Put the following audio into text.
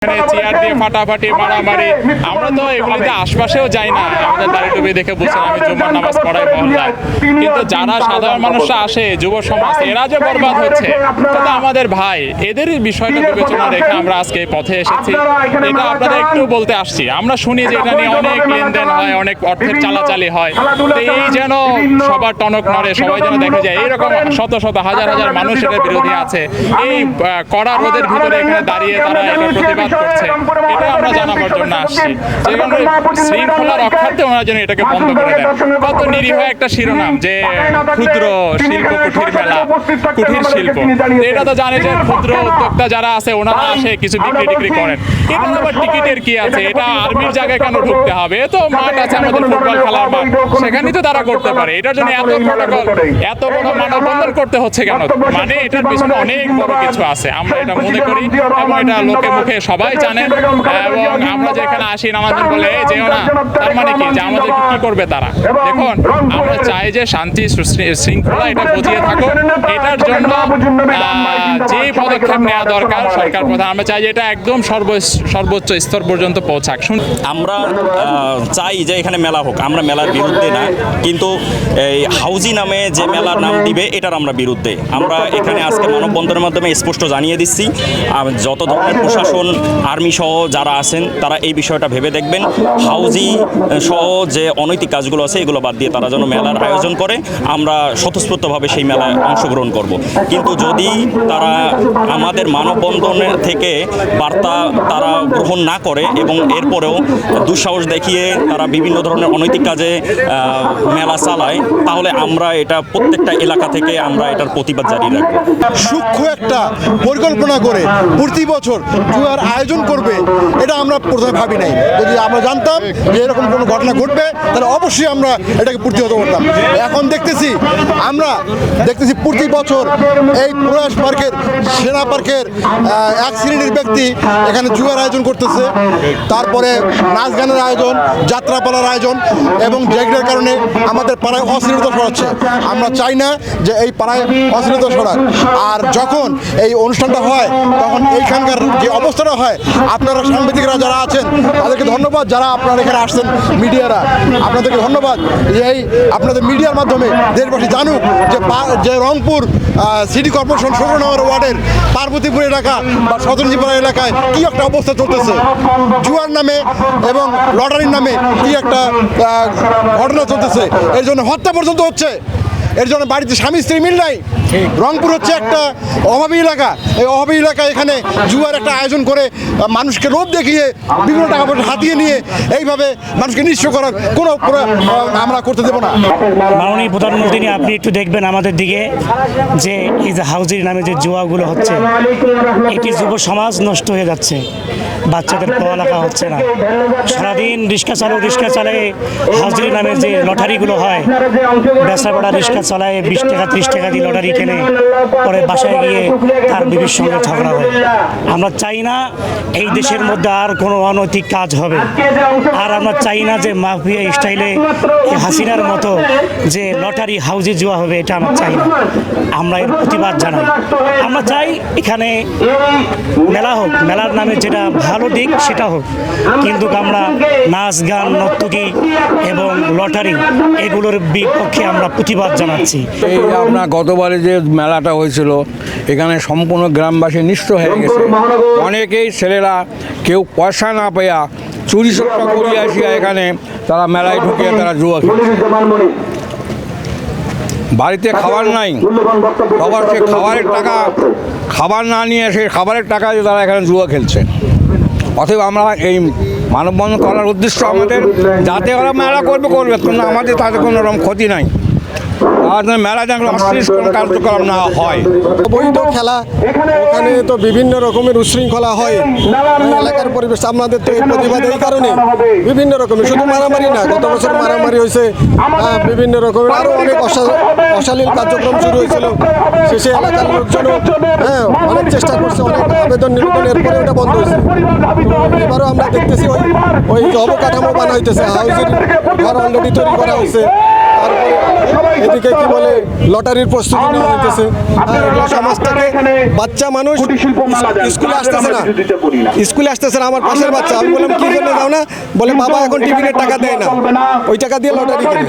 Chair দিয়ে ফাটাফাটি মারামারি, আমরা তো এগুলিতে আশপাশেও যাই না। আমাদের দাড়ি টুপি দেখে বুঝছেন আমি জুমার নামাজ পড়াই মহল্লায়, কিন্তু যারা সাধারণ মানুষরা আসে, যুব সমাজ, এরা যে বরবাদ হচ্ছে, এটা আমাদের ভাই, এদের বিষয়টা বিবেচনা রেখে আমরা আজকে এই পথে এসেছি। এটা আপনাদের একটু বলতে আসছি। আমরা শুনি যে এটা নিয়ে অনেক লেনদেন হয়, অনেক অর্থের চালাচালি হয়, তো এই যেন সবার টনক নড়ে, সবাই যেন দেখে যায় এইরকম শত শত হাজার হাজার মানুষ এটার বিরোধী আছে। এই কড়া রোদের ভিতরে এখানে দাঁড়িয়ে তারা এটা প্রতিবাদ করছে, এটা আমরা জানাবার জন্য আসছি। যেখানে শৃঙ্খলা রক্ষার্থে ওনারা যেন এটাকে বন্ধ করে দেন। কত নিরীহ একটা শিরোনাম যে ক্ষুদ্র শিল্প কুঠির মেলা, কুঠির শিল্প, এটা তো জানে যে ক্ষুদ্র উদ্যোক্তা যারা আছে ওনারা আসে কিছু বিক্রি টিক্রি করেন। এটা আবার টিকিটের কি আছে? এটা আর্মির জায়গায় কেন ঢুকতে হবে? এ তো মাঠ আছে আমাদের, ফুটবল খেলার মাঠ, সেখানেই তো তারা করতে পারে। এটার জন্য এত প্রটোকল, এত বড় মানববন্ধন করতে হচ্ছে কেন? মানে এটার পিছনে অনেক বড় কিছু আছে, আমরা এটা মনে করি এবং এটা লোকে মুখে সবাই জানেন। এবং আমরা যেখানে আসি নামাজন বলে যেও না, তার মানে কি যে আমাদের কি করবে তারা? দেখুন, আমরা চাই যে শান্তি শৃঙ্খলা এটা বুঝিয়ে থাকুক। এটার জন্য যে পদক্ষেপ নেওয়া দরকার সরকার প্রধান, আমরা চাই যে এটা একদম সর্বোচ্চ স্তর পর্যন্ত পৌঁছাক। আমরা চাই যে এখানে মেলা হোক, আমরা মেলার বিরুদ্ধে না, কিন্তু এই হাউজি নামে যে মেলার নাম দিবে এটার আমরা বিরুদ্ধে। আমরা এখানে আজকে মানববন্ধনের মাধ্যমে স্পষ্ট জানিয়ে দিচ্ছি, যত ধরনের প্রশাসন, আর্মি সহ যারা আছেন তারা এই বিষয়টা ভেবে দেখবেন। হাউজি সহ যে অনৈতিক কাজগুলো আছে এগুলো বাদ দিয়ে তারা যেন মেলার আয়োজন করে, আমরা স্বতঃস্ফূর্তভাবে সেই মেলায় অংশগ্রহণ করব। কিন্তু যদি তারা আমাদের মানববন্ধনের থেকে বার্তা তারা গ্রহণ না করে এবং এরপরেও দুঃসাহস দেখিয়ে তারা বিভিন্ন ধরনের অনৈতিক কাজে মেলা চালায়, তাহলে আমরা এটা প্রত্যেকটা এলাকা থেকে আমরা এটার প্রতিবাদ জারি রাখবো। সূক্ষ্ম একটা পরিকল্পনা করে প্রতি বছর জুয়ার আয়োজন করবে, এটা আমরা প্রথমে ভাবি নাই। যদি আমরা জানতাম যে এরকম কোনো ঘটনা ঘটবে তাহলে অবশ্যই আমরা এটাকে প্রতিহত করতাম। এখন আমরা দেখতেছি প্রতি বছর এই প্রয়াস পার্কের, সেনা পার্কের এক শ্রেণীর ব্যক্তি এখানে জুয়ার আয়োজন করতেছে, তারপরে নাচ গানের আয়োজন, যাত্রাপালার আয়োজন, এবং যেগুলোর কারণে আমাদের পাড়ায় অশ্লীলতা ছড়াচ্ছে। আমরা চাই না যে এই পাড়ায় অশ্লীলতা ছড়াক। আর যখন এই অনুষ্ঠানটা হয় তখন এইখানকার যে অবস্থাটা হয়, আপনারা সাংবাদিকরা যারা আছেন তাদেরকে ধন্যবাদ, যারা আপনারা এখানে আসছেন মিডিয়ারা, আপনাদেরকে ধন্যবাদ যে এই আপনাদের মিডিয়ার মাধ্যমে দেশবাসী জানুক যে রংপুর সিটি কর্পোরেশন 16 নম্বর ওয়ার্ডের পার্বতীপুর এলাকা বা সতর্জিপাড়া এলাকায় কী একটা অবস্থা চলতেছে, জুয়ার নামে এবং লটারির নামে কী একটা ঘটনা চলতেছে। এর জন্য হত্যা পর্যন্ত হচ্ছে, এর জন্য বাড়িতে স্বামী স্ত্রী মিল নাই। রংপুর হচ্ছে একটা অভাবী এলাকা, এই অভাবী এলাকায় এখানে জুয়ার একটা আয়োজন করে মানুষকে লোভ দেখিয়ে বিভিন্ন টাকা পয়সা হাতিয়ে নিয়ে এইভাবে মানুষকে নিঃস্ব করার কোনো আমরা করতে দেবো না। মাননীয় প্রধানমন্ত্রী, আপনি একটু দেখবেন আমাদের দিকে যে এই যে হাউজির নামে যে জুয়াগুলো হচ্ছে, এটি যুব সমাজ নষ্ট হয়ে যাচ্ছে, বাচ্চাদের পড়ালেখা হচ্ছে না। সারাদিন রিক্সা চালায় হাউজির নামে যে লটারিগুলো হয়, বেচা বেড়া রিক্সা চালায় 20 টাকা 30 টাকা দিয়ে লটারি কেনে, পরে বাসায় গিয়ে তার বিবির সঙ্গে ঝগড়া হয়। আমরা চাই না এই দেশের মধ্যে আর কোনো অনৈতিক কাজ হবে, আর আমরা চাই না যে মাফিয়া স্টাইলে হাসিনার মতো যে লটারি হাউজি জুয়া হবে, এটা আমরা চাই না। আমরা এর প্রতিবাদ জানাই। আমরা চাই এখানে মেলা হোক, মেলার নামে যেটা ভালো দিক সেটা হোক, কিন্তু আমরা নাচ গান, নর্তকী এবং লটারি এগুলোর বিপক্ষে আমরা প্রতিবাদ জানাচ্ছি। এই আপনার গতবারে যে মেলাটা হয়েছিল, এখানে সম্পূর্ণ গ্রামবাসী নিঃস্ব হয়ে গেছে। অনেকেই ছেলেরা কেউ পয়সা না পেয়া চুরি সপ্তাহ করে আসিয়া এখানে তারা মেলায় ঢুকিয়ে তারা জুয়া খেলছে। বাড়িতে খাবার নাই, সবার সে খাবার না নিয়ে সে খাবারের টাকা দিয়ে তারা এখানে জুয়া খেলছে। অতএব আমরা এই মানববন্ধন করার উদ্দেশ্য আমাদের, যাতে ওরা মেলা করবে কিন্তু আমাদের তাতে কোনো রকম ক্ষতি নাই। মেলা যেন অশ্লীল কোনো কার্যক্রম না হয়। বৈধ খেলা, ওখানে তো বিভিন্ন রকমের উশৃঙ্খলা হয় এলাকার পরিবেশ। আমাদের তো এই প্রতিবাদ এই কারণে বিভিন্ন রকমের, শুধু মারামারি না, গত বছর মারামারি হয়েছে, বিভিন্ন রকমের আরও অনেক অশালীল কার্যক্রম শুরু হয়েছিল। শেষে এলাকার লোকজন অনেক চেষ্টা করছে, অনেক আবেদন নিবেদনের পরে ওটা বন্ধ হয়েছে। এবারও আমরা দেখতেছি ওই অবকাঠামো বানা হইতেছে, হাউজিং ঘর অলরেডি তৈরি করা হয়েছে। তারপরে এদিকে কি বলে লটারির প্রস্তুতি নেওয়া হইতেছে। এগুলো সমাজ থেকে বাচ্চা মানুষ স্কুলে আসতেছে না, আমার পাশের বাচ্চা। আমি বললাম কি জন্য যাও না, বলে বাবা এখন টিফিনের টাকা দেয় না, ওই টাকা দিয়ে লটারি কিনে।